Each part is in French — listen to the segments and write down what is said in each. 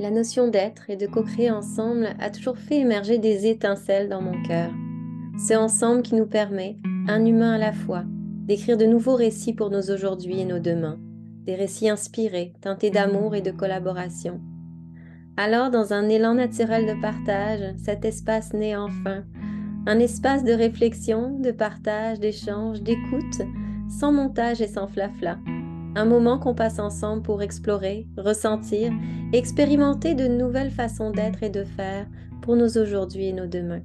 La notion d'être et de co-créer ensemble a toujours fait émerger des étincelles dans mon cœur. C'est ensemble qui nous permet, un humain à la fois, d'écrire de nouveaux récits pour nos aujourd'hui et nos demain, des récits inspirés, teintés d'amour et de collaboration. Alors, dans un élan naturel de partage, cet espace naît enfin, un espace de réflexion, de partage, d'échange, d'écoute, sans montage et sans flafla. Un moment qu'on passe ensemble pour explorer, ressentir et expérimenter de nouvelles façons d'être et de faire pour nos aujourd'hui et nos demain.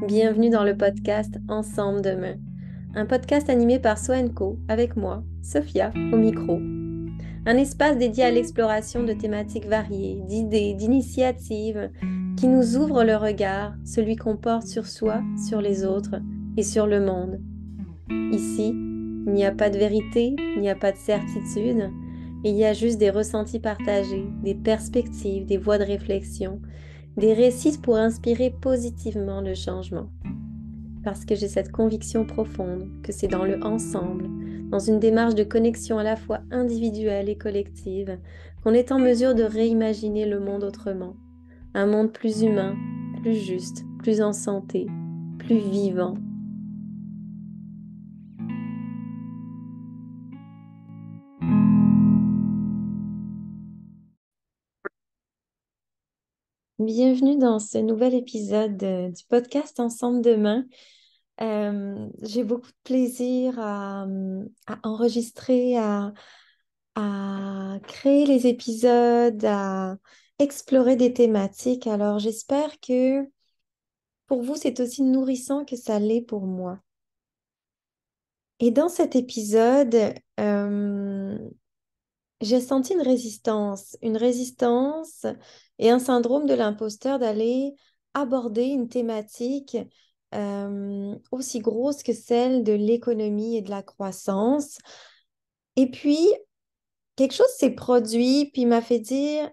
Bienvenue dans le podcast Ensemble Demain, un podcast animé par Soenco avec moi, Sophia, au micro. Un espace dédié à l'exploration de thématiques variées, d'idées, d'initiatives qui nous ouvrent le regard, celui qu'on porte sur soi, sur les autres et sur le monde. Ici, il n'y a pas de vérité, il n'y a pas de certitude, il y a juste des ressentis partagés, des perspectives, des voies de réflexion, des récits pour inspirer positivement le changement. Parce que j'ai cette conviction profonde que c'est dans le ensemble, dans une démarche de connexion à la fois individuelle et collective, qu'on est en mesure de réimaginer le monde autrement. Un monde plus humain, plus juste, plus en santé, plus vivant. Bienvenue dans ce nouvel épisode du podcast Ensemble Demain. J'ai beaucoup de plaisir à enregistrer, à créer les épisodes, à explorer des thématiques. Alors j'espère que pour vous, c'est aussi nourrissant que ça l'est pour moi. Et dans cet épisode, euh, j'ai senti une résistance et un syndrome de l'imposteur d'aller aborder une thématique aussi grosse que celle de l'économie et de la croissance. Et puis, quelque chose s'est produit, puis m'a fait dire,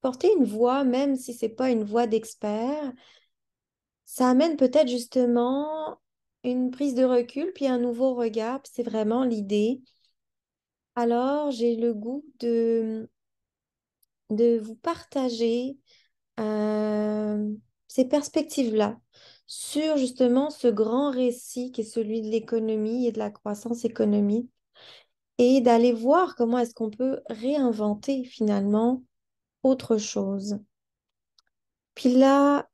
porter une voix, même si c'est pas une voix d'expert, ça amène peut-être justement une prise de recul, puis un nouveau regard, puis c'est vraiment l'idée. Alors, j'ai le goût de vous partager euh, ces perspectives-là sur justement ce grand récit qui est celui de l'économie et de la croissance économique et d'aller voir comment est-ce qu'on peut réinventer finalement autre chose. Puis là,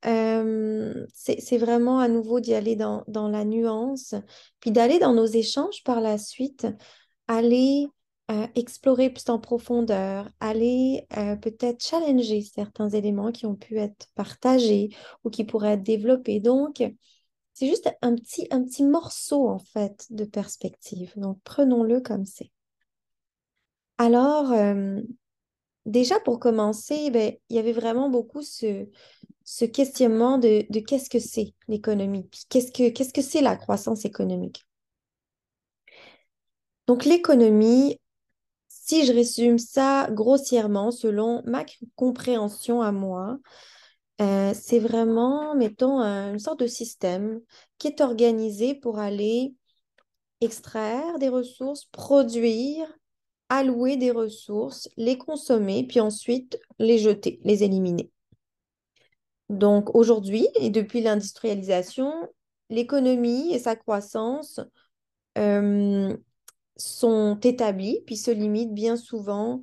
c'est vraiment à nouveau d'y aller dans la nuance, puis d'aller dans nos échanges par la suite, aller explorer plus en profondeur, aller peut-être challenger certains éléments qui ont pu être partagés ou qui pourraient être développés. Donc, c'est juste un petit morceau en fait de perspective. Donc, prenons-le comme c'est. Alors, déjà pour commencer, ben, il y avait vraiment beaucoup ce questionnement de qu'est-ce que c'est l'économie, puis qu'est-ce que c'est la croissance économique. Donc l'économie, si je résume ça grossièrement, selon ma compréhension à moi, c'est vraiment, mettons, une sorte de système qui est organisé pour aller extraire des ressources, produire, allouer des ressources, les consommer, puis ensuite les jeter, les éliminer. Donc aujourd'hui, et depuis l'industrialisation, l'économie et sa croissance euh, sont établies, puis se limitent bien souvent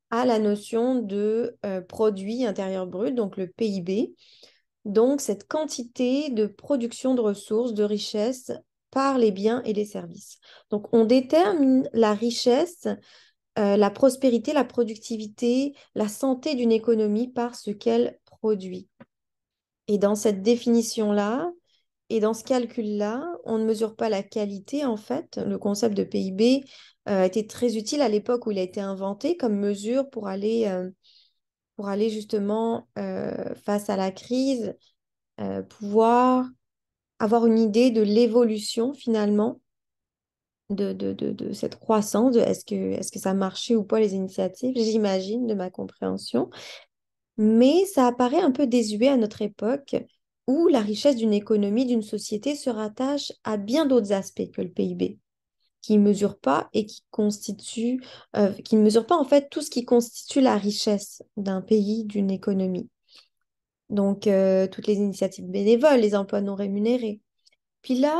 à la notion de produit intérieur brut, donc le PIB. Donc cette quantité de production de ressources, de richesses par les biens et les services. Donc on détermine la richesse, la prospérité, la productivité, la santé d'une économie par ce qu'elle produit. Et dans cette définition-là, et dans ce calcul-là, on ne mesure pas la qualité, en fait. Le concept de PIB a été très utile à l'époque où il a été inventé comme mesure pour aller justement face à la crise, pouvoir avoir une idée de l'évolution finalement de cette croissance, de est-ce que ça marchait ou pas les initiatives, j'imagine, de ma compréhension. Mais ça apparaît un peu désuet à notre époque où la richesse d'une économie, d'une société se rattache à bien d'autres aspects que le PIB. qui ne mesure pas et qui ne mesure pas en fait tout ce qui constitue la richesse d'un pays, d'une économie. Donc, toutes les initiatives bénévoles, les emplois non rémunérés. Puis là,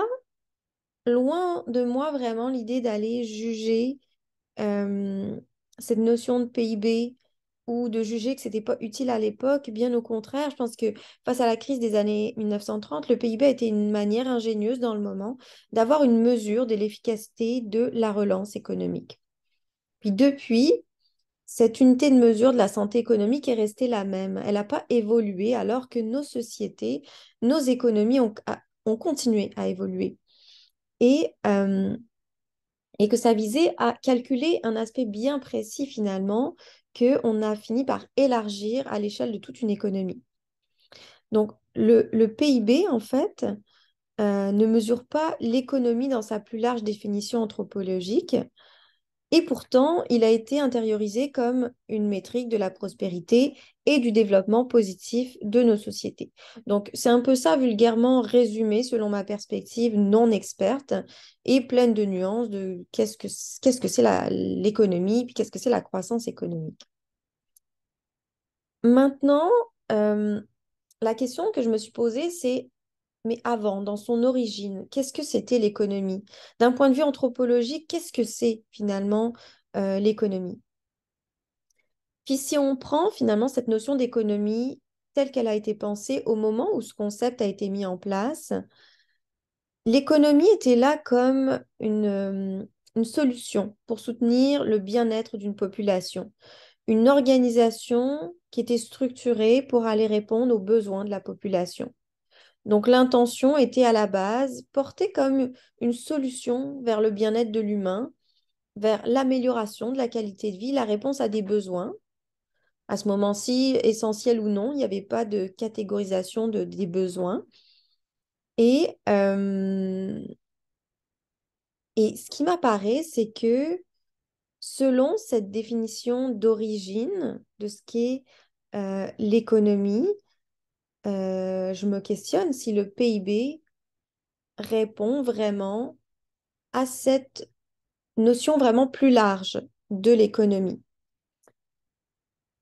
loin de moi vraiment l'idée d'aller juger euh, cette notion de PIB ou de juger que c'était pas utile à l'époque. Bien au contraire, je pense que face à la crise des années 1930, le PIB a été une manière ingénieuse dans le moment d'avoir une mesure de l'efficacité de la relance économique. Puis depuis, cette unité de mesure de la santé économique est restée la même. Elle n'a pas évolué alors que nos sociétés, nos économies ont continué à évoluer. Et, euh, et que ça visait à calculer un aspect bien précis finalement qu'on a fini par élargir à l'échelle de toute une économie. Donc le PIB, en fait, ne mesure pas l'économie dans sa plus large définition anthropologique, et pourtant, il a été intériorisé comme une métrique de la prospérité et du développement positif de nos sociétés. Donc, c'est un peu ça vulgairement résumé selon ma perspective non experte et pleine de nuances de qu'est-ce que c'est l'économie, puis qu'est-ce que c'est la croissance économique. Maintenant, euh, la question que je me suis posée, c'est, mais avant, dans son origine, qu'est-ce que c'était l'économie? D'un point de vue anthropologique, qu'est-ce que c'est finalement l'économie? Puis si on prend finalement cette notion d'économie telle qu'elle a été pensée au moment où ce concept a été mis en place, l'économie était là comme une solution pour soutenir le bien-être d'une population, une organisation qui était structurée pour aller répondre aux besoins de la population. Donc l'intention était à la base portée comme une solution vers le bien-être de l'humain, vers l'amélioration de la qualité de vie, la réponse à des besoins. À ce moment-ci, essentiel ou non, il n'y avait pas de catégorisation des besoins. Et, euh, et ce qui m'apparaît, c'est que selon cette définition d'origine de ce qu'est l'économie, je me questionne si le PIB répond vraiment à cette notion vraiment plus large de l'économie.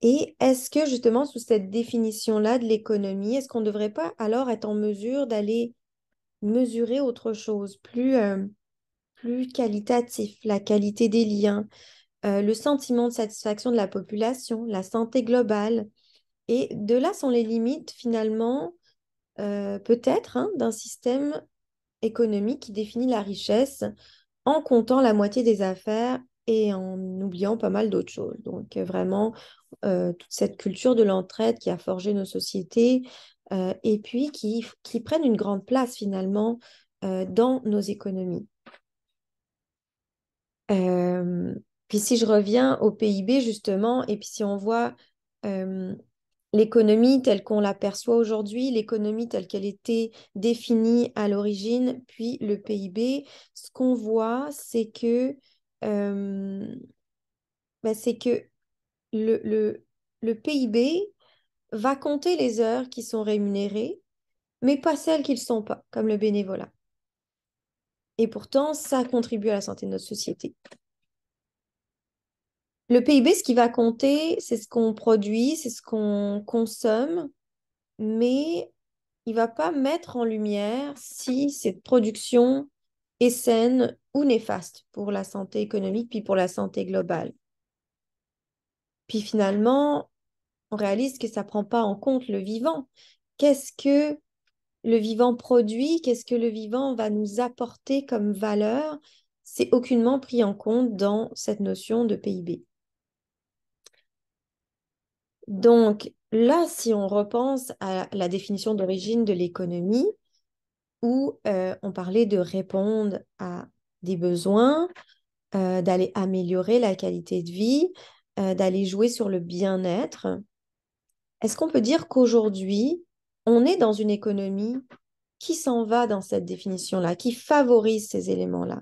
Et est-ce que justement, sous cette définition-là de l'économie, est-ce qu'on ne devrait pas alors être en mesure d'aller mesurer autre chose, plus qualitatif, la qualité des liens, le sentiment de satisfaction de la population, la santé globale? Et de là sont les limites finalement, peut-être, hein, d'un système économique qui définit la richesse en comptant la moitié des affaires et en oubliant pas mal d'autres choses. Donc vraiment, toute cette culture de l'entraide qui a forgé nos sociétés et puis qui prennent une grande place finalement dans nos économies. Euh, Puis si je reviens au PIB justement, et puis si on voit euh, l'économie telle qu'on l'aperçoit aujourd'hui, l'économie telle qu'elle était définie à l'origine, puis le PIB, ce qu'on voit, euh, c'est que le PIB va compter les heures qui sont rémunérées, mais pas celles qui ne le sont pas, comme le bénévolat. Et pourtant, ça contribue à la santé de notre société. Le PIB, ce qui va compter, c'est ce qu'on produit, c'est ce qu'on consomme, mais il va pas mettre en lumière si cette production est saine ou néfaste pour la santé économique, puis pour la santé globale. Puis finalement, on réalise que ça prend pas en compte le vivant. Qu'est-ce que le vivant produit? Qu'est-ce que le vivant va nous apporter comme valeur? C'est aucunement pris en compte dans cette notion de PIB. Donc là, si on repense à la définition d'origine de l'économie, où on parlait de répondre à des besoins, d'aller améliorer la qualité de vie, d'aller jouer sur le bien-être, est-ce qu'on peut dire qu'aujourd'hui, on est dans une économie qui s'en va dans cette définition-là, qui favorise ces éléments-là?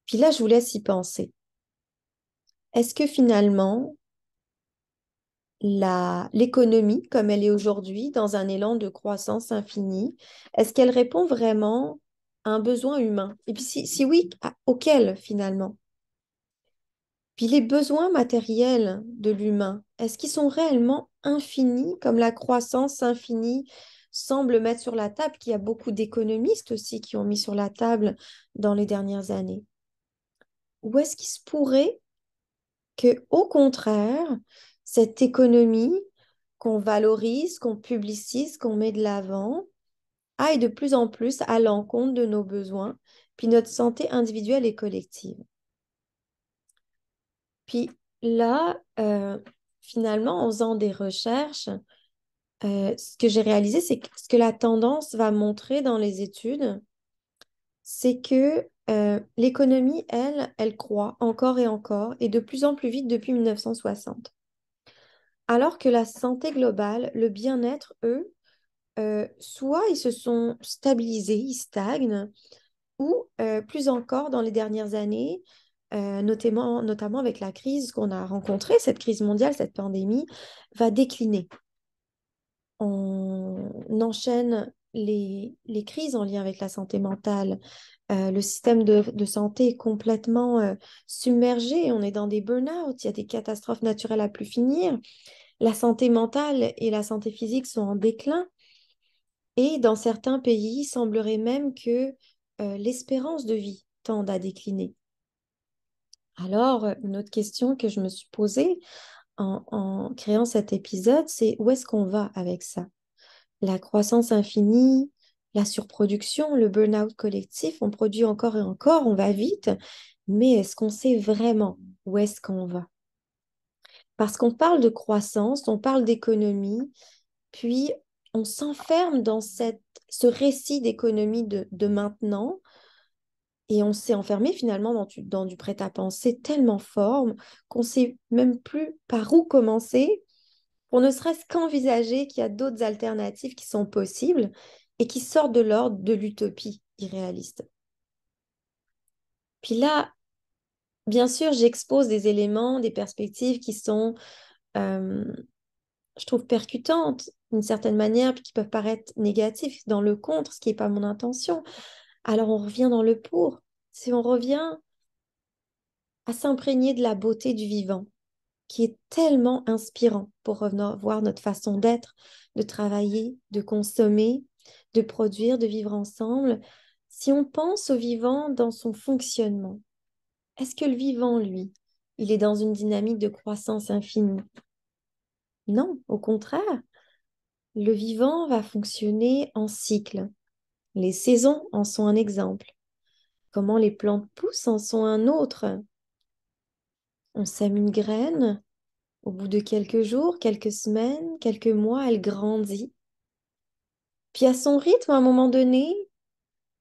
Puis là, je vous laisse y penser. Est-ce que finalement, l'économie, comme elle est aujourd'hui, dans un élan de croissance infinie, est-ce qu'elle répond vraiment un besoin humain? Et puis si oui, auquel finalement? Puis les besoins matériels de l'humain, est-ce qu'ils sont réellement infinis, comme la croissance infinie semble mettre sur la table, qu'il y a beaucoup d'économistes aussi qui ont mis sur la table dans les dernières années? Ou est-ce qu'il se pourrait que, au contraire, cette économie qu'on valorise, qu'on publicise, qu'on met de l'avant, aille de plus en plus à l'encontre de nos besoins, puis notre santé individuelle et collective? Puis là, finalement, en faisant des recherches, ce que j'ai réalisé, c'est que ce que la tendance va montrer dans les études, c'est que l'économie, elle croît encore et encore, et de plus en plus vite depuis 1960. Alors que la santé globale, le bien-être, eux, soit ils se sont stabilisés, ils stagnent, ou plus encore dans les dernières années, notamment avec la crise qu'on a rencontrée, cette crise mondiale, cette pandémie, va décliner. On enchaîne les crises en lien avec la santé mentale. Le système de santé est complètement submergé. On est dans des burn-out. Il y a des catastrophes naturelles à plus finir. La santé mentale et la santé physique sont en déclin. Et dans certains pays, il semblerait même que l'espérance de vie tende à décliner. Alors, une autre question que je me suis posée en créant cet épisode, c'est où est-ce qu'on va avec ça? La croissance infinie, la surproduction, le burn-out collectif, on produit encore et encore, on va vite, mais est-ce qu'on sait vraiment où est-ce qu'on va? Parce qu'on parle de croissance, on parle d'économie, puis on s'enferme dans ce récit d'économie de maintenant, et on s'est enfermé finalement dans du prêt-à-penser tellement fort qu'on ne sait même plus par où commencer pour ne serait-ce qu'envisager qu'il y a d'autres alternatives qui sont possibles et qui sortent de l'ordre de l'utopie irréaliste. Puis là, bien sûr, j'expose des éléments, des perspectives qui sont, euh, je trouve, percutantes d'une certaine manière, puis qui peuvent paraître négatifs dans le contre, ce qui n'est pas mon intention. Alors on revient dans le pour. Si on revient à s'imprégner de la beauté du vivant, qui est tellement inspirant pour revenir voir notre façon d'être, de travailler, de consommer, de produire, de vivre ensemble. Si on pense au vivant dans son fonctionnement, est-ce que le vivant, lui, il est dans une dynamique de croissance infinie? Non, au contraire, le vivant va fonctionner en cycle. Les saisons en sont un exemple. Comment les plantes poussent en sont un autre. On sème une graine, au bout de quelques jours, quelques semaines, quelques mois, elle grandit. Puis à son rythme, à un moment donné,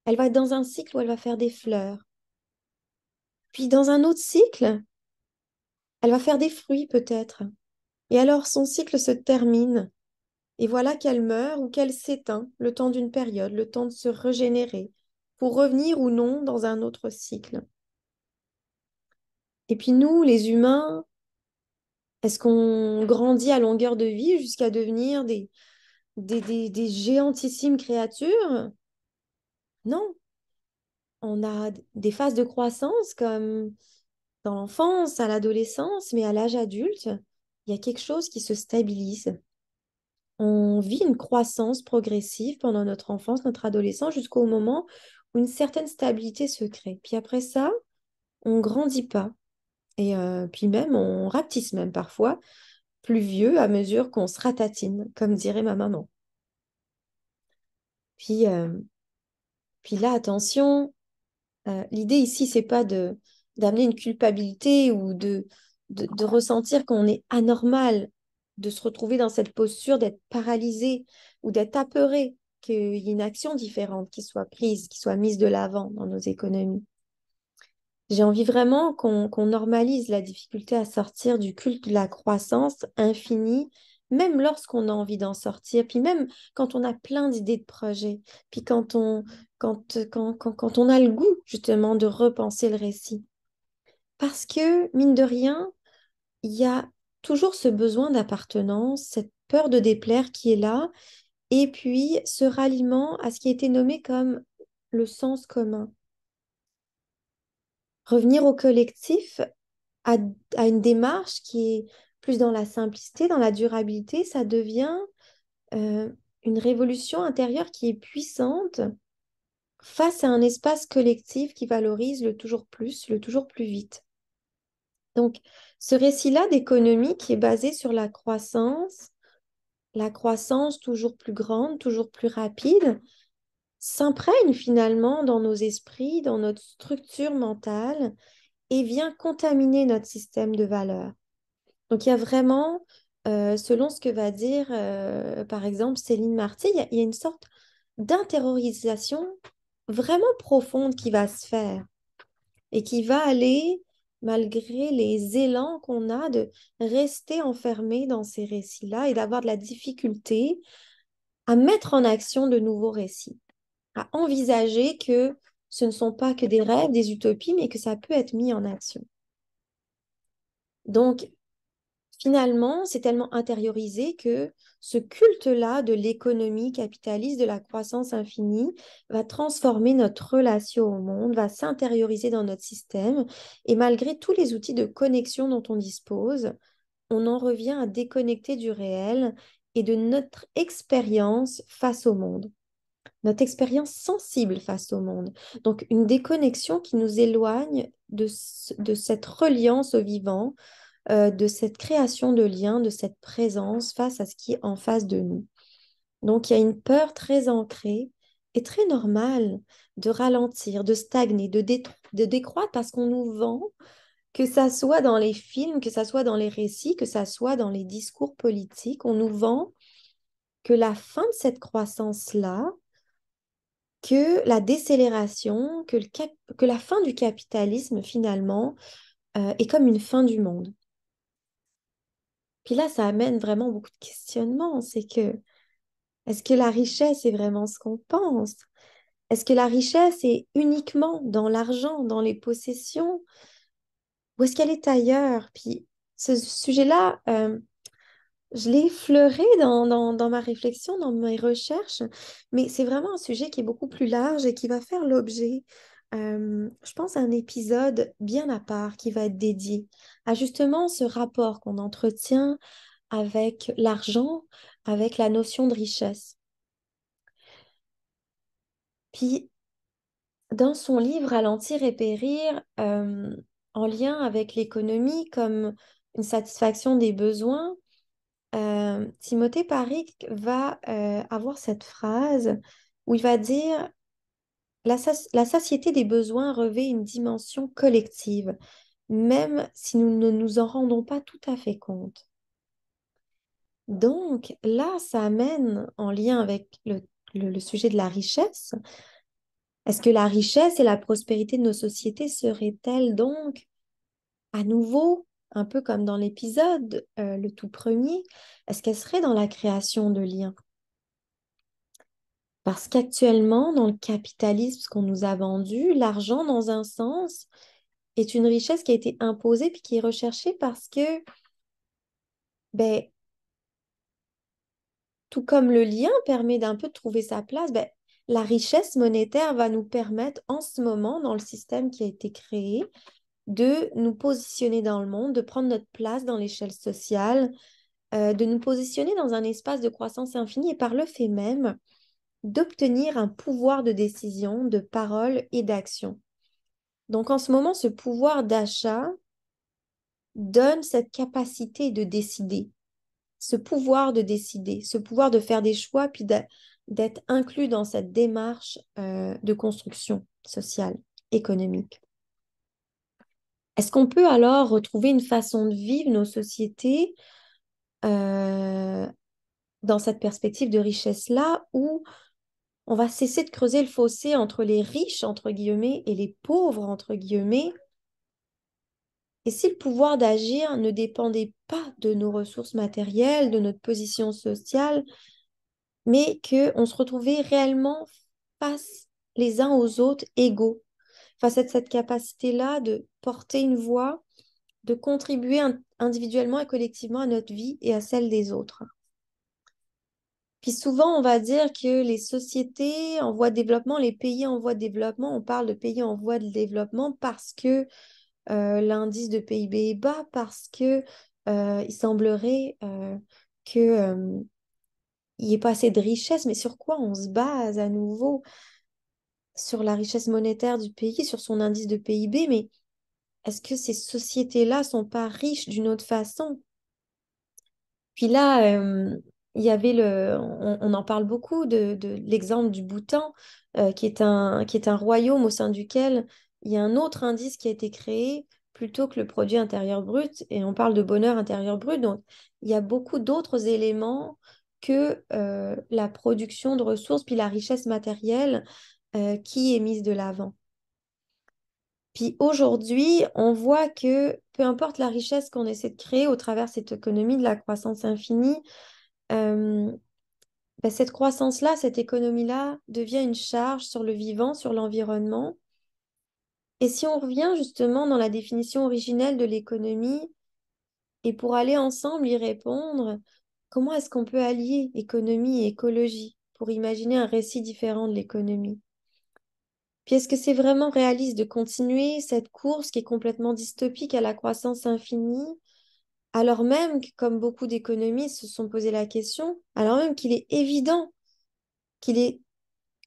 elle va être dans un cycle où elle va faire des fleurs. Puis dans un autre cycle, elle va faire des fruits peut-être. Et alors son cycle se termine. Et voilà qu'elle meurt ou qu'elle s'éteint le temps d'une période, le temps de se régénérer, pour revenir ou non dans un autre cycle. Et puis nous, les humains, est-ce qu'on grandit à longueur de vie jusqu'à devenir des géantissimes créatures? Non, on a des phases de croissance comme dans l'enfance, à l'adolescence, mais à l'âge adulte, il y a quelque chose qui se stabilise. On vit une croissance progressive pendant notre enfance, notre adolescence, jusqu'au moment où une certaine stabilité se crée. Puis après ça, on grandit pas. Et puis même, on rapetisse même parfois, plus vieux à mesure qu'on se ratatine, comme dirait ma maman. Puis, euh, puis là, attention, l'idée ici, c'est pas d'amener une culpabilité ou de ressentir qu'on est anormal, de se retrouver dans cette posture d'être paralysé ou d'être apeuré, qu'il y ait une action différente qui soit prise, qui soit mise de l'avant dans nos économies. J'ai envie vraiment qu'on normalise la difficulté à sortir du culte de la croissance infinie, même lorsqu'on a envie d'en sortir, puis même quand on a plein d'idées de projets, puis quand on a le goût justement de repenser le récit. Parce que, mine de rien, il y a toujours ce besoin d'appartenance, cette peur de déplaire qui est là, et puis ce ralliement à ce qui a été nommé comme le sens commun. Revenir au collectif, à, à une démarche qui est plus dans la simplicité, dans la durabilité, ça devient euh, une révolution intérieure qui est puissante face à un espace collectif qui valorise le toujours plus, le toujours plus vite. Donc, ce récit-là d'économie qui est basé sur la croissance toujours plus grande, toujours plus rapide, s'imprègne finalement dans nos esprits, dans notre structure mentale et vient contaminer notre système de valeurs. Donc, il y a vraiment, selon ce que va dire, par exemple, Céline Marty, il y a une sorte d'intériorisation vraiment profonde qui va se faire et qui va aller, malgré les élans qu'on a, de rester enfermé dans ces récits-là et d'avoir de la difficulté à mettre en action de nouveaux récits, à envisager que ce ne sont pas que des rêves, des utopies, mais que ça peut être mis en action. Donc, finalement, c'est tellement intériorisé que ce culte-là de l'économie capitaliste, de la croissance infinie, va transformer notre relation au monde, va s'intérioriser dans notre système. Et malgré tous les outils de connexion dont on dispose, on en revient à déconnecter du réel et de notre expérience face au monde, notre expérience sensible face au monde. Donc, une déconnexion qui nous éloigne de cette reliance au vivant, de cette création de liens, de cette présence face à ce qui est en face de nous. Donc, il y a une peur très ancrée et très normale de ralentir, de stagner, de décroître parce qu'on nous vend, que ça soit dans les films, que ça soit dans les récits, que ça soit dans les discours politiques, on nous vend que la fin de cette croissance-là, que la décélération, que la fin du capitalisme finalement est comme une fin du monde. Puis là, ça amène vraiment beaucoup de questionnements. C'est que, est-ce que la richesse est vraiment ce qu'on pense? Est-ce que la richesse est uniquement dans l'argent, dans les possessions? Ou est-ce qu'elle est ailleurs? Puis ce sujet-là, je l'ai effleuré dans ma réflexion, dans mes recherches, mais c'est vraiment un sujet qui est beaucoup plus large et qui va faire l'objet, je pense, à un épisode bien à part qui va être dédié à justement ce rapport qu'on entretient avec l'argent, avec la notion de richesse. Puis, dans son livre Ralentir et périr, en lien avec l'économie comme une satisfaction des besoins, Timothée Parry va avoir cette phrase où il va dire la satiété des besoins revêt une dimension collective, même si nous ne nous en rendons pas tout à fait compte. Donc là, ça amène en lien avec le sujet de la richesse. Est-ce que la richesse et la prospérité de nos sociétés seraient-elles donc à nouveau, un peu comme dans l'épisode, le tout premier, est-ce qu'elles seraient dans la création de liens? Parce qu'actuellement, dans le capitalisme, ce qu'on nous a vendu, l'argent, dans un sens, est une richesse qui a été imposée puis qui est recherchée parce que, ben, tout comme le lien permet d'un peu de trouver sa place, ben, la richesse monétaire va nous permettre en ce moment, dans le système qui a été créé, de nous positionner dans le monde, de prendre notre place dans l'échelle sociale, de nous positionner dans un espace de croissance infinie et par le fait même d'obtenir un pouvoir de décision, de parole et d'action. Donc en ce moment, ce pouvoir d'achat donne cette capacité de décider, ce pouvoir de décider, ce pouvoir de faire des choix, puis d'être inclus dans cette démarche de construction sociale, économique. Est-ce qu'on peut alors retrouver une façon de vivre nos sociétés euh, dans cette perspective de richesse-là où on va cesser de creuser le fossé entre les riches, entre guillemets, et les pauvres, entre guillemets? Et si le pouvoir d'agir ne dépendait pas de nos ressources matérielles, de notre position sociale, mais qu'on se retrouvait réellement face les uns aux autres égaux, face à cette capacité-là de porter une voix, de contribuer individuellement et collectivement à notre vie et à celle des autres. Puis souvent, on va dire que les sociétés en voie de développement, les pays en voie de développement, on parle de pays en voie de développement parce que l'indice de PIB est bas, parce que il semblerait que il n'y ait pas assez de richesse. Mais sur quoi on se base à nouveau? Sur la richesse monétaire du pays, sur son indice de PIB, mais est-ce que ces sociétés-là sont pas riches d'une autre façon? Puis là, il y avait on en parle beaucoup de l'exemple du Bhoutan, qui est un royaume au sein duquel il y a un autre indice qui a été créé plutôt que le produit intérieur brut, et on parle de bonheur intérieur brut. Donc, il y a beaucoup d'autres éléments que la production de ressources, puis la richesse matérielle qui est mise de l'avant. Puis aujourd'hui, on voit que peu importe la richesse qu'on essaie de créer au travers de cette économie de la croissance infinie, euh, ben, cette croissance-là, cette économie-là devient une charge sur le vivant, sur l'environnement. Et si on revient justement dans la définition originelle de l'économie, et pour aller ensemble y répondre, comment est-ce qu'on peut allier économie et écologie pour imaginer un récit différent de l'économie? Puis est-ce que c'est vraiment réaliste de continuer cette course qui est complètement dystopique à la croissance infinie, alors même que, comme beaucoup d'économistes se sont posé la question, alors même qu'il est évident que les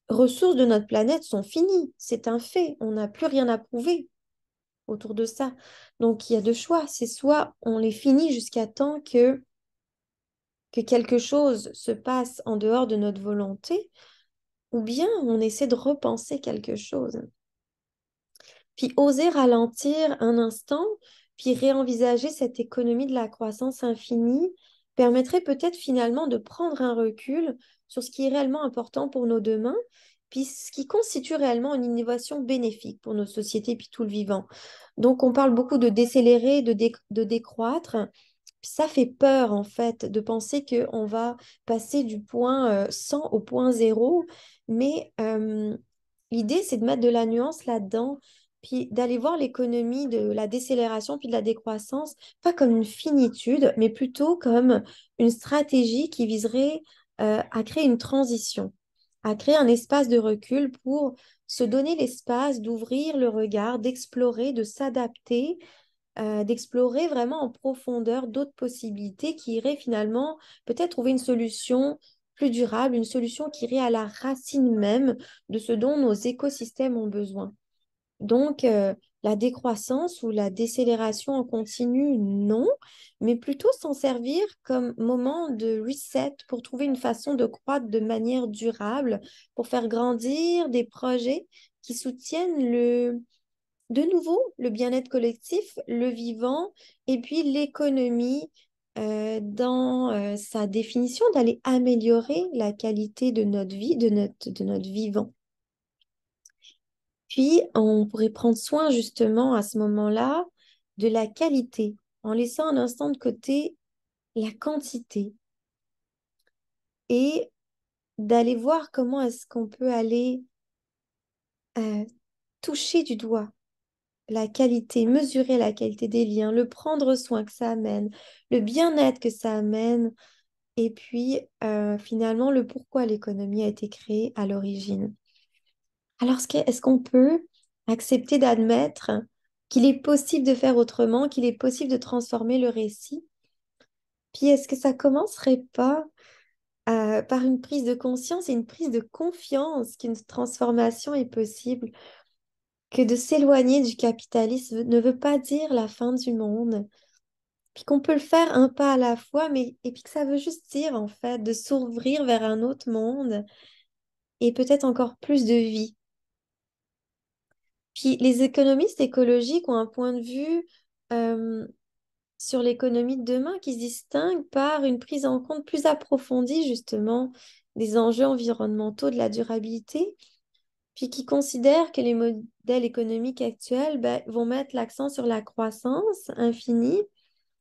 ressources de notre planète sont finies, c'est un fait, on n'a plus rien à prouver autour de ça. Donc il y a deux choix, c'est soit on les finit jusqu'à temps que quelque chose se passe en dehors de notre volonté, ou bien on essaie de repenser quelque chose. Puis oser ralentir un instant, puis réenvisager cette économie de la croissance infinie permettrait peut-être finalement de prendre un recul sur ce qui est réellement important pour nos demain, puis ce qui constitue réellement une innovation bénéfique pour nos sociétés, puis tout le vivant. Donc on parle beaucoup de décélérer, de décroître. Puis ça fait peur en fait de penser qu'on va passer du point 100 au point 0, mais l'idée c'est de mettre de la nuance là-dedans, puis d'aller voir l'économie de la décélération puis de la décroissance, pas comme une finitude, mais plutôt comme une stratégie qui viserait à créer une transition, à créer un espace de recul pour se donner l'espace d'ouvrir le regard, d'explorer, de s'adapter, d'explorer vraiment en profondeur d'autres possibilités qui iraient finalement peut-être trouver une solution plus durable, une solution qui irait à la racine même de ce dont nos écosystèmes ont besoin. Donc, la décroissance ou la décélération en continu, non, mais plutôt s'en servir comme moment de reset pour trouver une façon de croître de manière durable, pour faire grandir des projets qui soutiennent de nouveau le bien-être collectif, le vivant, et puis l'économie dans sa définition d'aller améliorer la qualité de notre vie, de notre vivant. Puis, on pourrait prendre soin justement à ce moment-là de la qualité, en laissant un instant de côté la quantité et d'aller voir comment est-ce qu'on peut aller euh, toucher du doigt la qualité, mesurer la qualité des liens, le prendre soin que ça amène, le bien-être que ça amène, et puis finalement le pourquoi l'économie a été créée à l'origine. Alors, est-ce qu'on peut accepter d'admettre qu'il est possible de faire autrement, qu'il est possible de transformer le récit? Puis est-ce que ça commencerait pas par une prise de conscience et une prise de confiance qu'une transformation est possible, que de s'éloigner du capitalisme ne veut pas dire la fin du monde, puis qu'on peut le faire un pas à la fois, mais et puis que ça veut juste dire en fait de s'ouvrir vers un autre monde et peut-être encore plus de vie. Puis les économistes écologiques ont un point de vue euh, sur l'économie de demain qui se distingue par une prise en compte plus approfondie justement des enjeux environnementaux, de la durabilité, puis qui considèrent que les modèles économiques actuels ben, vont mettre l'accent sur la croissance infinie,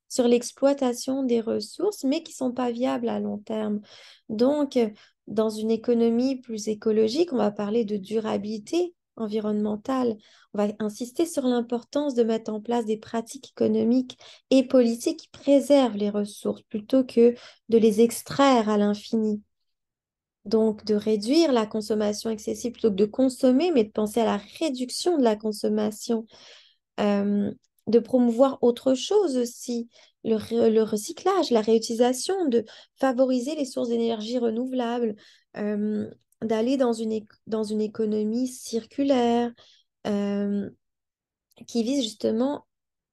sur l'exploitation des ressources, mais qui ne sont pas viables à long terme. Donc, dans une économie plus écologique, on va parler de durabilité environnementale. On va insister sur l'importance de mettre en place des pratiques économiques et politiques qui préservent les ressources plutôt que de les extraire à l'infini. Donc, de réduire la consommation excessive plutôt que de consommer, mais de penser à la réduction de la consommation. Euh, de promouvoir autre chose aussi, le recyclage, la réutilisation, de favoriser les sources d'énergie renouvelables, euh, d'aller dans une économie circulaire, euh, qui vise justement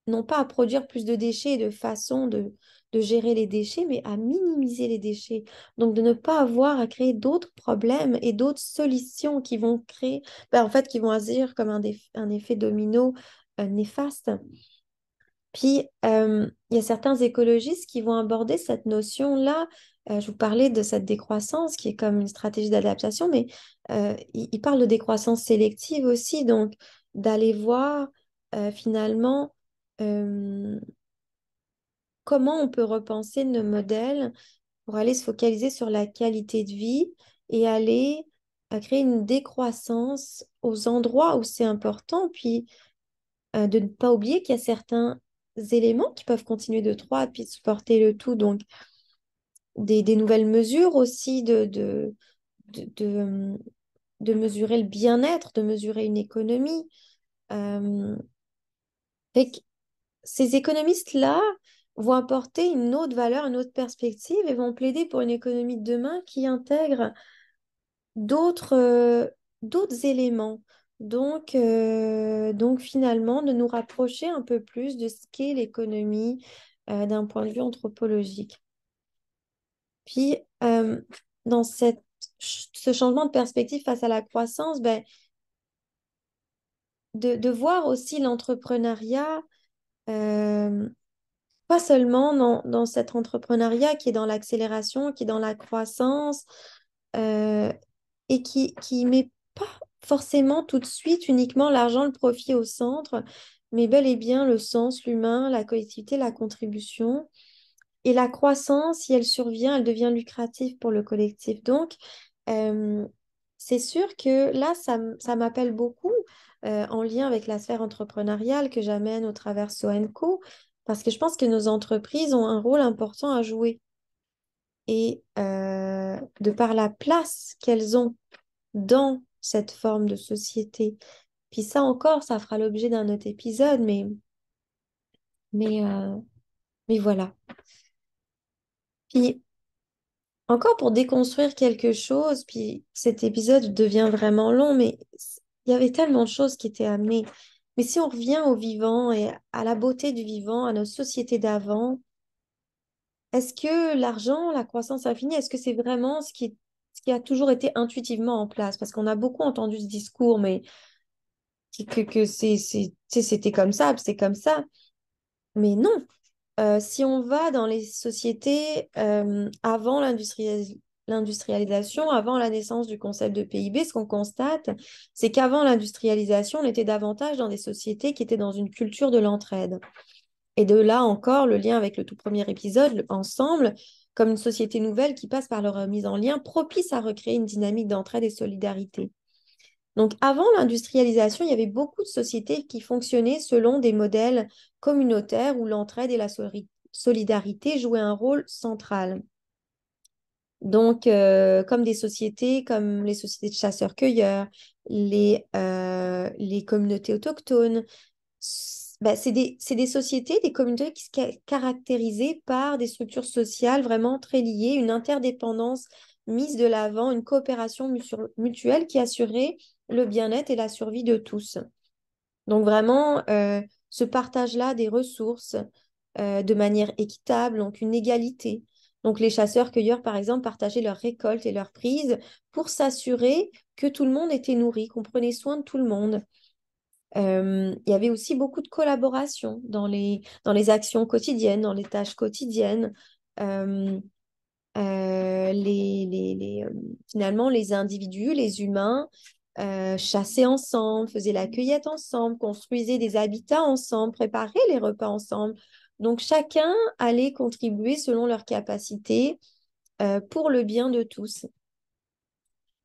non pas à produire plus de déchets et de façon de gérer les déchets, mais à minimiser les déchets. Donc de ne pas avoir à créer d'autres problèmes et d'autres solutions qui vont créer, en fait, qui vont agir comme un effet domino néfaste. Puis, il y a certains écologistes qui vont aborder cette notion-là. Je vous parlais de cette décroissance qui est comme une stratégie d'adaptation, mais ils parlent de décroissance sélective aussi, donc d'aller voir finalement euh, comment on peut repenser nos modèles pour aller se focaliser sur la qualité de vie et aller créer une décroissance aux endroits où c'est important, puis de ne pas oublier qu'il y a certains éléments qui peuvent continuer de croître puis de supporter le tout. Donc, des nouvelles mesures aussi de, de, euh, de mesurer le bien-être, de mesurer une économie. Euh, fait que ces économistes-là vont apporter une autre valeur, une autre perspective et vont plaider pour une économie de demain qui intègre d'autres d'autres éléments. Donc finalement, de nous rapprocher un peu plus de ce qu'est l'économie d'un point de vue anthropologique. Puis, dans ce changement de perspective face à la croissance, de voir aussi l'entrepreneuriat, euh, pas seulement dans cet entrepreneuriat qui est dans l'accélération, qui est dans la croissance, euh, et qui met pas forcément tout de suite uniquement l'argent, le profit au centre, mais bel et bien le sens, l'humain, la collectivité, la contribution. Et la croissance, si elle survient, elle devient lucrative pour le collectif. Donc, euh, c'est sûr que là, ça m'appelle beaucoup en lien avec la sphère entrepreneuriale que j'amène au travers Soenco, parce que je pense que nos entreprises ont un rôle important à jouer. Et de par la place qu'elles ont dans cette forme de société. Puis ça encore, ça fera l'objet d'un autre épisode, mais, euh, mais voilà. Puis encore pour déconstruire quelque chose, puis cet épisode devient vraiment long, mais il y avait tellement de choses qui étaient amenées. Mais si on revient au vivant et à la beauté du vivant, à nos sociétés d'avant, est-ce que l'argent, la croissance infinie, est-ce que c'est vraiment ce qui a toujours été intuitivement en place? Parce qu'on a beaucoup entendu ce discours, mais que tu sais, c'était comme ça, puis c'est comme ça. Mais non, si on va dans les sociétés avant l'industrialisation, avant la naissance du concept de PIB, ce qu'on constate, c'est qu'avant l'industrialisation, on était davantage dans des sociétés qui étaient dans une culture de l'entraide. Et de là encore, le lien avec le tout premier épisode, ensemble, comme une société nouvelle qui passe par leur mise en lien, propice à recréer une dynamique d'entraide et solidarité. Donc, avant l'industrialisation, il y avait beaucoup de sociétés qui fonctionnaient selon des modèles communautaires où l'entraide et la solidarité jouaient un rôle central. Donc, comme des sociétés comme les sociétés de chasseurs-cueilleurs, les communautés autochtones, c'est des sociétés, des communautés qui se caractérisaient par des structures sociales vraiment très liées, une interdépendance mise de l'avant, une coopération mutuelle qui assurait le bien-être et la survie de tous. Donc vraiment, ce partage-là des ressources de manière équitable, donc une égalité. Donc les chasseurs-cueilleurs, par exemple, partageaient leurs récoltes et leurs prises pour s'assurer que tout le monde était nourri, qu'on prenait soin de tout le monde. Il y avait aussi beaucoup de collaboration dans les actions quotidiennes, dans les tâches quotidiennes. Euh, Finalement, les individus, les humains, chassaient ensemble, faisaient la cueillette ensemble, construisaient des habitats ensemble, préparaient les repas ensemble. Donc, chacun allait contribuer selon leurs capacités pour le bien de tous.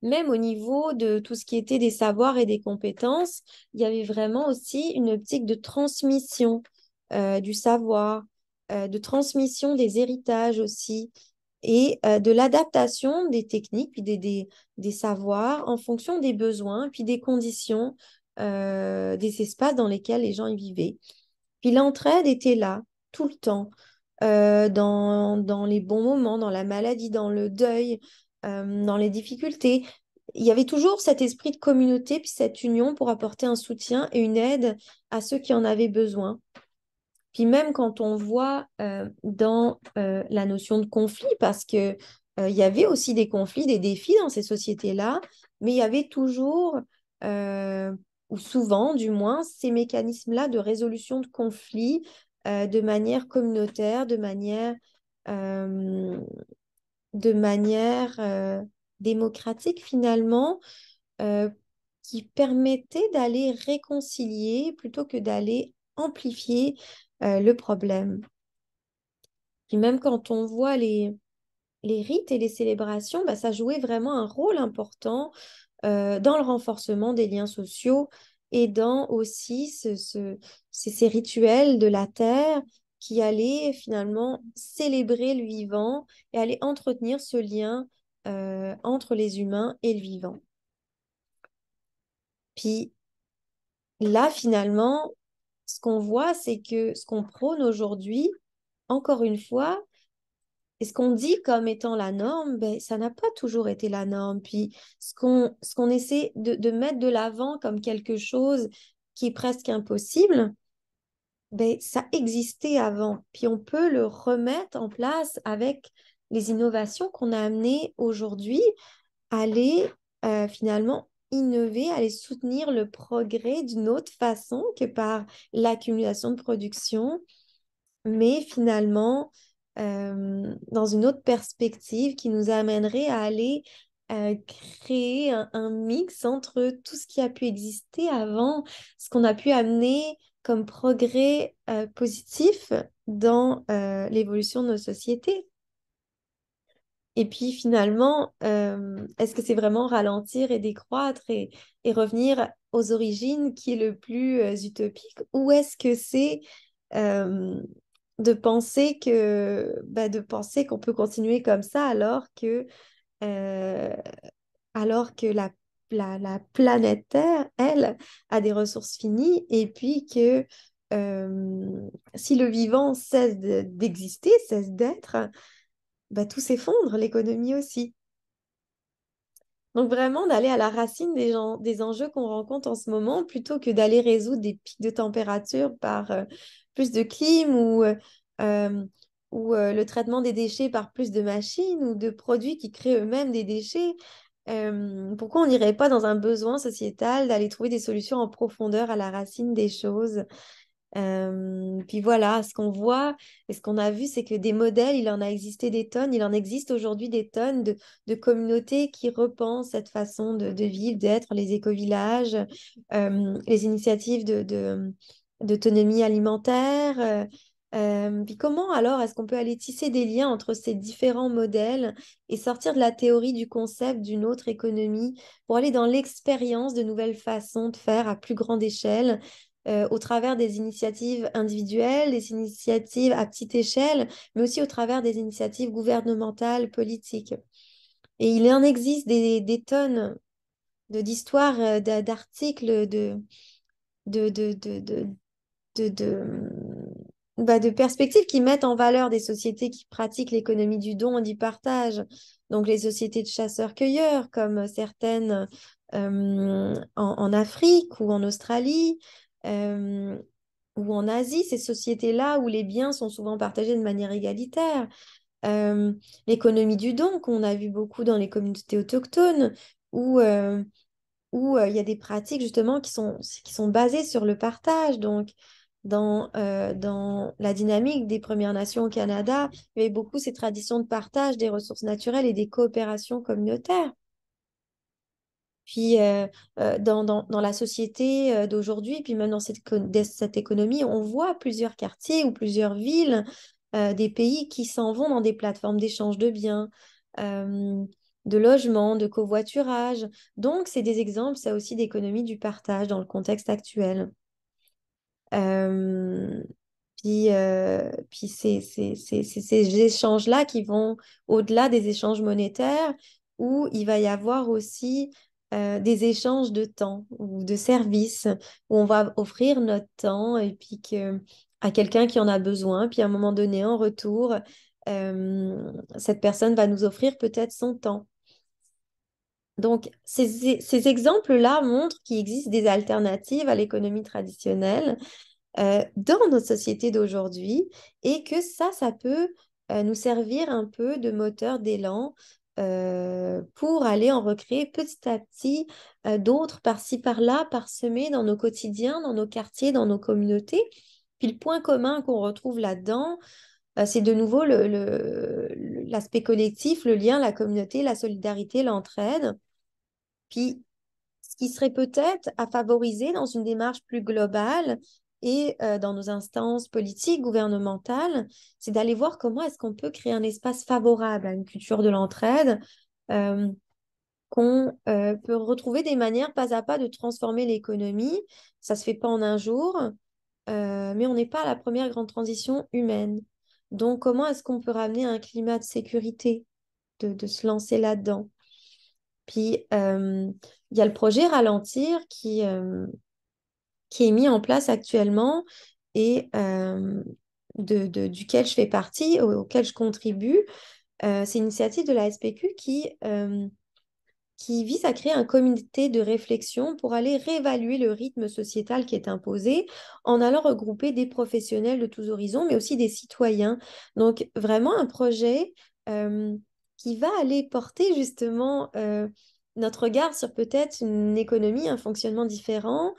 Même au niveau de tout ce qui était des savoirs et des compétences, il y avait vraiment aussi une optique de transmission du savoir, de transmission des héritages aussi. et de l'adaptation des techniques, puis des savoirs en fonction des besoins, puis des conditions, des espaces dans lesquels les gens y vivaient. Puis l'entraide était là, tout le temps, dans les bons moments, dans la maladie, dans le deuil, dans les difficultés. Il y avait toujours cet esprit de communauté, puis cette union pour apporter un soutien et une aide à ceux qui en avaient besoin. Puis même quand on voit dans la notion de conflit, parce que il y avait aussi des conflits, des défis dans ces sociétés-là, mais il y avait toujours, euh, ou souvent du moins, ces mécanismes-là de résolution de conflits de manière communautaire, euh, de manière démocratique finalement, euh, qui permettait d'aller réconcilier plutôt que d'aller amplifier le problème. Puis même quand on voit les rites et les célébrations, bah, ça jouait vraiment un rôle important dans le renforcement des liens sociaux et dans aussi ces rituels de la terre qui allaient finalement célébrer le vivant et aller entretenir ce lien entre les humains et le vivant. Puis là, finalement, ce qu'on voit, c'est que ce qu'on prône aujourd'hui, encore une fois, et ce qu'on dit comme étant la norme, ben, ça n'a pas toujours été la norme. Puis ce qu'on essaie de mettre de l'avant comme quelque chose qui est presque impossible, ben, ça existait avant. Puis on peut le remettre en place avec les innovations qu'on a amenées aujourd'hui, aller finalement innover, aller soutenir le progrès d'une autre façon que par l'accumulation de production, mais finalement dans une autre perspective qui nous amènerait à aller créer un mix entre tout ce qui a pu exister avant, ce qu'on a pu amener comme progrès positif dans l'évolution de nos sociétés. Et puis finalement, est-ce que c'est vraiment ralentir et décroître et revenir aux origines qui est le plus utopique, ou est-ce que c'est euh, de penser qu'on peut continuer comme ça euh, alors que la planète Terre, elle, a des ressources finies et puis que si le vivant cesse d'exister, cesse d'être, bah, tout s'effondre, l'économie aussi. Donc vraiment d'aller à la racine des enjeux qu'on rencontre en ce moment plutôt que d'aller résoudre des pics de température par plus de clim euh, ou le traitement des déchets par plus de machines ou de produits qui créent eux-mêmes des déchets. Pourquoi on n'irait pas dans un besoin sociétal d'aller trouver des solutions en profondeur à la racine des choses? Puis voilà, ce qu'on voit et ce qu'on a vu, c'est que des modèles, il en a existé des tonnes, il en existe aujourd'hui des tonnes de communautés qui repensent cette façon de vivre, d'être, les écovillages, les initiatives d'autonomie alimentaire. Puis comment alors est-ce qu'on peut aller tisser des liens entre ces différents modèles et sortir de la théorie du concept d'une autre économie pour aller dans l'expérience de nouvelles façons de faire à plus grande échelle au travers des initiatives individuelles, des initiatives à petite échelle, mais aussi au travers des initiatives gouvernementales, politiques. Et il en existe des tonnes d'histoires, d'articles, de, de, de, de, de, de perspectives qui mettent en valeur des sociétés qui pratiquent l'économie du don et du partage. Donc les sociétés de chasseurs-cueilleurs, comme certaines en Afrique ou en Australie, euh, ou en Asie, ces sociétés-là où les biens sont souvent partagés de manière égalitaire. Euh, L'économie du don qu'on a vu beaucoup dans les communautés autochtones, où il y a des pratiques justement qui sont basées sur le partage. Donc, dans la dynamique des Premières Nations au Canada, il y avait beaucoup ces traditions de partage des ressources naturelles et des coopérations communautaires. Puis dans la société d'aujourd'hui, puis même dans cette économie, on voit plusieurs quartiers ou plusieurs villes des pays qui s'en vont dans des plateformes d'échange de biens, euh, de logement, de covoiturage. Donc, c'est des exemples, ça aussi, d'économie du partage dans le contexte actuel. Euh, Puis c'est ces échanges-là qui vont au-delà des échanges monétaires, où il va y avoir aussi des échanges de temps ou de services, où on va offrir notre temps et puis à quelqu'un qui en a besoin. Puis à un moment donné, en retour, cette personne va nous offrir peut-être son temps. Donc, ces exemples-là montrent qu'il existe des alternatives à l'économie traditionnelle dans notre société d'aujourd'hui et que ça peut nous servir un peu de moteur d'élan pour aller en recréer petit à petit d'autres par-ci, par-là, parsemés dans nos quotidiens, dans nos quartiers, dans nos communautés. Puis le point commun qu'on retrouve là-dedans, c'est de nouveau l'aspect collectif, le lien, la communauté, la solidarité, l'entraide. Puis ce qui serait peut-être à favoriser dans une démarche plus globale et dans nos instances politiques, gouvernementales, c'est d'aller voir comment est-ce qu'on peut créer un espace favorable à une culture de l'entraide, euh, qu'on peut retrouver des manières pas à pas de transformer l'économie. Ça se fait pas en un jour, mais on n'est pas à la première grande transition humaine. Donc, comment est-ce qu'on peut ramener un climat de sécurité, de se lancer là-dedans? Puis, il y a le projet Ralentir qui est mis en place actuellement et duquel je fais partie, auquel je contribue. C'est une initiative de la SPQ qui vise à créer un comité de réflexion pour aller réévaluer le rythme sociétal qui est imposé en allant regrouper des professionnels de tous horizons, mais aussi des citoyens. Donc, vraiment un projet euh, qui va aller porter justement notre regard sur peut-être une économie, un fonctionnement différent,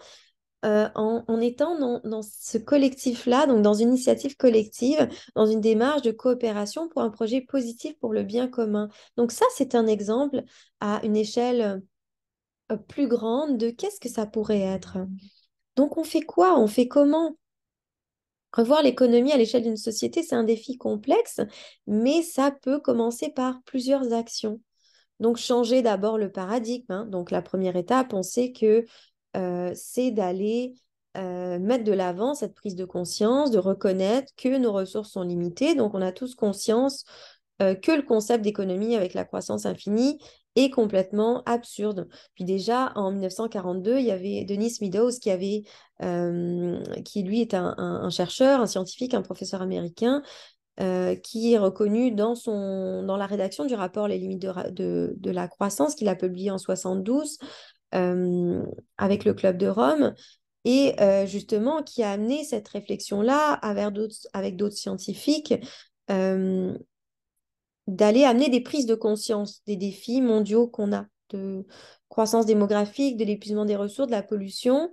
en étant dans ce collectif-là, donc dans une initiative collective, dans une démarche de coopération pour un projet positif pour le bien commun. Donc ça, c'est un exemple à une échelle plus grande de qu'est-ce que ça pourrait être. Donc on fait quoi? On fait comment? Revoir l'économie à l'échelle d'une société, c'est un défi complexe, mais ça peut commencer par plusieurs actions. Donc, changer d'abord le paradigme, hein. Donc, la première étape, on sait que c'est d'aller mettre de l'avant cette prise de conscience, de reconnaître que nos ressources sont limitées. Donc, on a tous conscience que le concept d'économie avec la croissance infinie est complètement absurde. Puis déjà, en 1942, il y avait Denis Meadows qui lui est un chercheur, un scientifique, un professeur américain, qui est reconnu dans la rédaction du rapport Les limites de la croissance qu'il a publié en 72 euh, avec le Club de Rome et justement qui a amené cette réflexion-là avec d'autres scientifiques euh, d'aller amener des prises de conscience des défis mondiaux qu'on a de croissance démographique, de l'épuisement des ressources, de la pollution.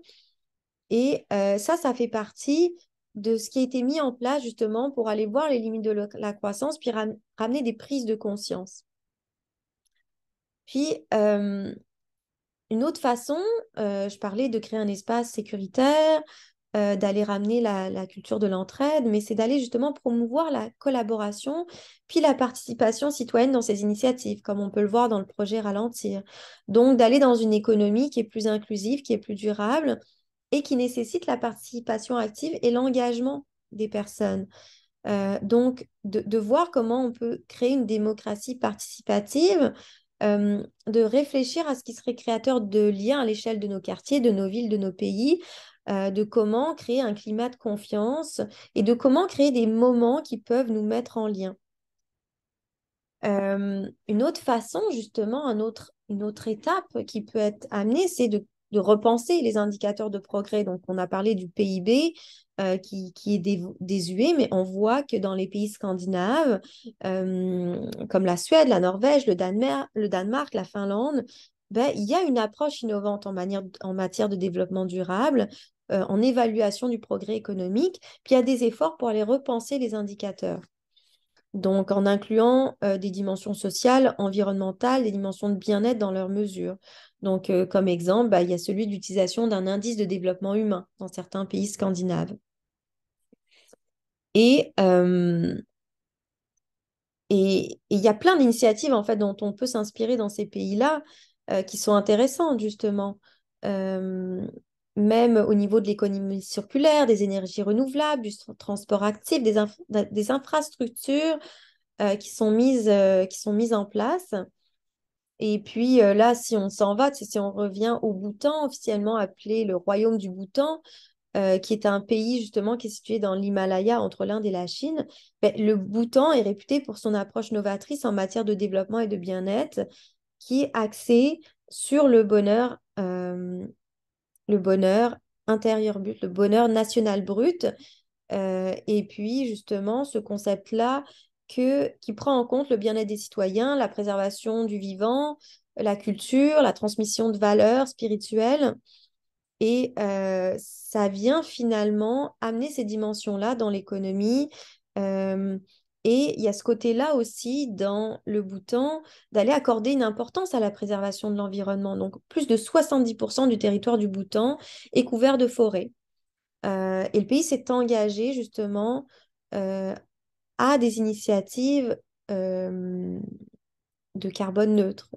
Et ça fait partie de ce qui a été mis en place justement pour aller voir les limites de la croissance, puis ramener des prises de conscience. Puis, une autre façon, je parlais de créer un espace sécuritaire, d'aller ramener la culture de l'entraide, mais c'est d'aller justement promouvoir la collaboration, puis la participation citoyenne dans ces initiatives, comme on peut le voir dans le projet Ralentir. Donc, d'aller dans une économie qui est plus inclusive, qui est plus durable et qui nécessite la participation active et l'engagement des personnes. Donc, de voir comment on peut créer une démocratie participative, de réfléchir à ce qui serait créateur de liens à l'échelle de nos quartiers, de nos villes, de nos pays, de comment créer un climat de confiance et de comment créer des moments qui peuvent nous mettre en lien. Une autre façon, justement, une autre étape qui peut être amenée, c'est de repenser les indicateurs de progrès. Donc, on a parlé du PIB qui est désuet, mais on voit que dans les pays scandinaves, comme la Suède, la Norvège, le Danemark, la Finlande, ben, il y a une approche innovante en matière de développement durable, en évaluation du progrès économique, puis il y a des efforts pour aller repenser les indicateurs. Donc, en incluant des dimensions sociales, environnementales, des dimensions de bien-être dans leurs mesures. Donc, comme exemple, bah, il y a celui d'utilisation d'un indice de développement humain dans certains pays scandinaves. Et il y a plein d'initiatives en fait dont on peut s'inspirer dans ces pays-là qui sont intéressantes justement. Euh, même au niveau de l'économie circulaire, des énergies renouvelables, du transport actif, des infrastructures qui sont mises en place. Et puis là, si on s'en va, si on revient au Bhoutan, officiellement appelé le Royaume du Bhoutan, qui est un pays justement qui est situé dans l'Himalaya entre l'Inde et la Chine, ben, le Bhoutan est réputé pour son approche novatrice en matière de développement et de bien-être, qui est axée sur le bonheur intérieur brut, le bonheur national brut. Et puis, justement, ce concept-là qui prend en compte le bien-être des citoyens, la préservation du vivant, la culture, la transmission de valeurs spirituelles. Et ça vient finalement amener ces dimensions-là dans l'économie. Euh, et il y a ce côté-là aussi dans le Bhoutan d'aller accorder une importance à la préservation de l'environnement. Donc, plus de 70% du territoire du Bhoutan est couvert de forêts. Et le pays s'est engagé justement euh, à des initiatives euh, de carbone neutre,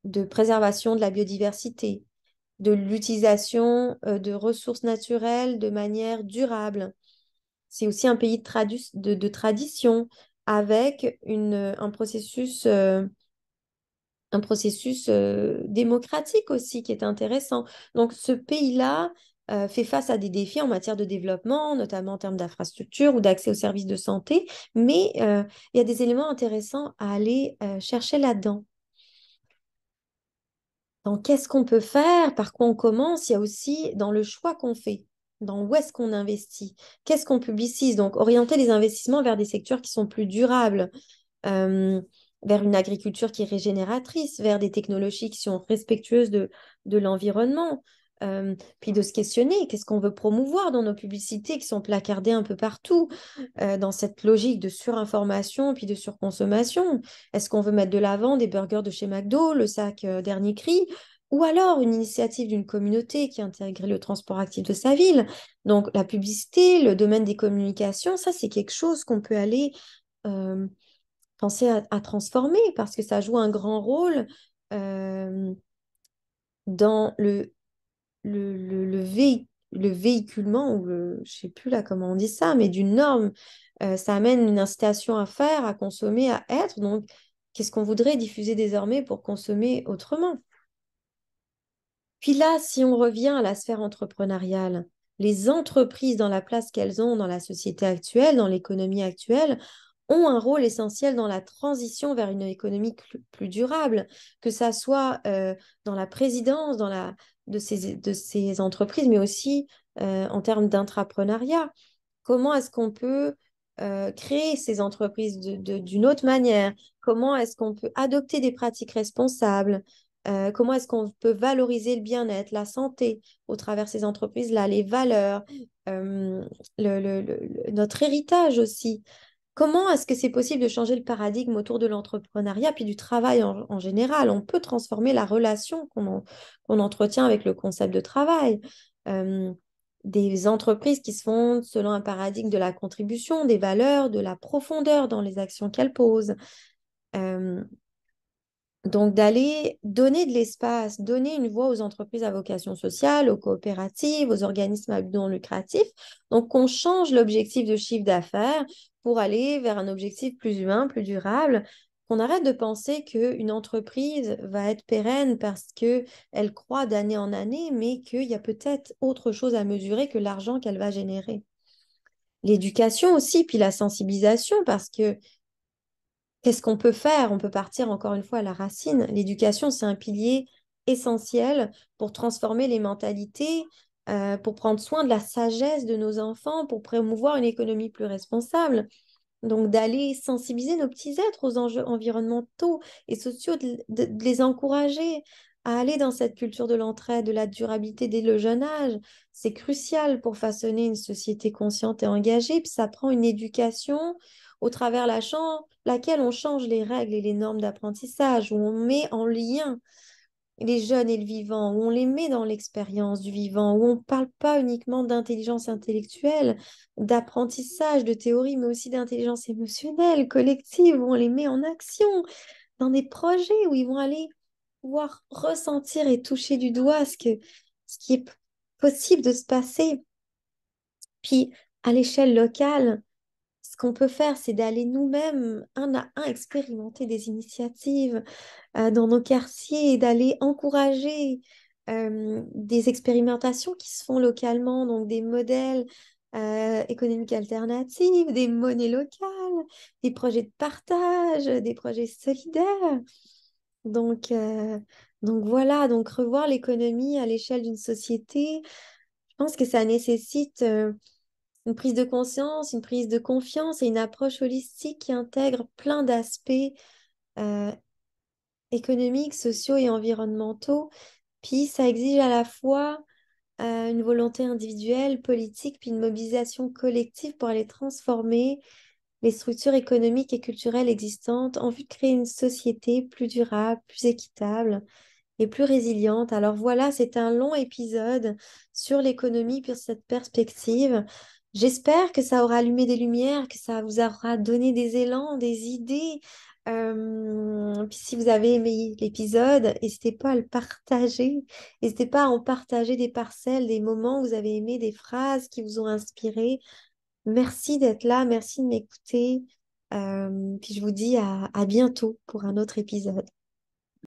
de préservation de la biodiversité, de l'utilisation de ressources naturelles de manière durable. C'est aussi un pays de tradition avec un processus démocratique aussi qui est intéressant. Donc ce pays-là fait face à des défis en matière de développement, notamment en termes d'infrastructure ou d'accès aux services de santé, mais il y a des éléments intéressants à aller chercher là-dedans. Donc qu'est-ce qu'on peut faire, par quoi on commence, il y a aussi dans le choix qu'on fait. Dans où est-ce qu'on investit? Qu'est-ce qu'on publicise? Donc, orienter les investissements vers des secteurs qui sont plus durables, euh, vers une agriculture qui est régénératrice, vers des technologies qui sont respectueuses de l'environnement. Puis de se questionner, qu'est-ce qu'on veut promouvoir dans nos publicités qui sont placardées un peu partout, dans cette logique de surinformation puis de surconsommation. Est-ce qu'on veut mettre de l'avant des burgers de chez McDo, le sac dernier cri, ou alors une initiative d'une communauté qui intègre le transport actif de sa ville? Donc la publicité, le domaine des communications, ça c'est quelque chose qu'on peut aller euh, penser à transformer parce que ça joue un grand rôle euh, dans le véhiculement, ou je sais plus là comment on dit ça, mais d'une norme. Ça amène une incitation à faire, à consommer, à être. Donc, qu'est-ce qu'on voudrait diffuser désormais pour consommer autrement? Puis là, si on revient à la sphère entrepreneuriale, les entreprises dans la place qu'elles ont dans la société actuelle, dans l'économie actuelle, ont un rôle essentiel dans la transition vers une économie plus durable, que ça soit dans la présidence de ces entreprises, mais aussi en termes d'intrapreneuriat. Comment est-ce qu'on peut créer ces entreprises d'une autre manière? Comment est-ce qu'on peut adopter des pratiques responsables? Comment est-ce qu'on peut valoriser le bien-être, la santé au travers de ces entreprises-là, les valeurs, euh, notre héritage aussi? Comment est-ce que c'est possible de changer le paradigme autour de l'entrepreneuriat puis du travail en général? On peut transformer la relation qu'on entretient avec le concept de travail. Euh, des entreprises qui se fondent selon un paradigme de la contribution, des valeurs, de la profondeur dans les actions qu'elles posent. Euh, donc, d'aller donner de l'espace, donner une voix aux entreprises à vocation sociale, aux coopératives, aux organismes à but non lucratif. Donc, qu'on change l'objectif de chiffre d'affaires pour aller vers un objectif plus humain, plus durable. Qu'on arrête de penser qu'une entreprise va être pérenne parce qu'elle croît d'année en année, mais qu'il y a peut-être autre chose à mesurer que l'argent qu'elle va générer. L'éducation aussi, puis la sensibilisation, parce que qu'est-ce qu'on peut faire? On peut partir encore une fois à la racine. L'éducation, c'est un pilier essentiel pour transformer les mentalités, pour prendre soin de la sagesse de nos enfants, pour promouvoir une économie plus responsable. Donc d'aller sensibiliser nos petits êtres aux enjeux environnementaux et sociaux, de les encourager à aller dans cette culture de l'entraide, de la durabilité dès le jeune âge. C'est crucial pour façonner une société consciente et engagée. Puis ça prend une éducation au travers laquelle on change les règles et les normes d'apprentissage, où on met en lien les jeunes et le vivant, où on les met dans l'expérience du vivant, où on ne parle pas uniquement d'intelligence intellectuelle, d'apprentissage, de théorie, mais aussi d'intelligence émotionnelle, collective, où on les met en action, dans des projets où ils vont aller pouvoir ressentir et toucher du doigt ce qui est possible de se passer. Puis, à l'échelle locale, ce qu'on peut faire, c'est d'aller nous-mêmes, un à un, expérimenter des initiatives dans nos quartiers et d'aller encourager des expérimentations qui se font localement, donc des modèles économiques alternatifs, des monnaies locales, des projets de partage, des projets solidaires. Donc, euh, donc voilà, donc revoir l'économie à l'échelle d'une société, je pense que ça nécessite une prise de conscience, une prise de confiance et une approche holistique qui intègre plein d'aspects euh, économiques, sociaux et environnementaux. Puis ça exige à la fois une volonté individuelle, politique, puis une mobilisation collective pour aller transformer les structures économiques et culturelles existantes en vue de créer une société plus durable, plus équitable et plus résiliente. Alors voilà, c'est un long épisode sur l'économie, sur cette perspective. J'espère que ça aura allumé des lumières, que ça vous aura donné des élans, des idées. Puis si vous avez aimé l'épisode, n'hésitez pas à le partager. N'hésitez pas à en partager des parcelles, des moments où vous avez aimé, des phrases qui vous ont inspiré. Merci d'être là, merci de m'écouter. Puis je vous dis à bientôt pour un autre épisode.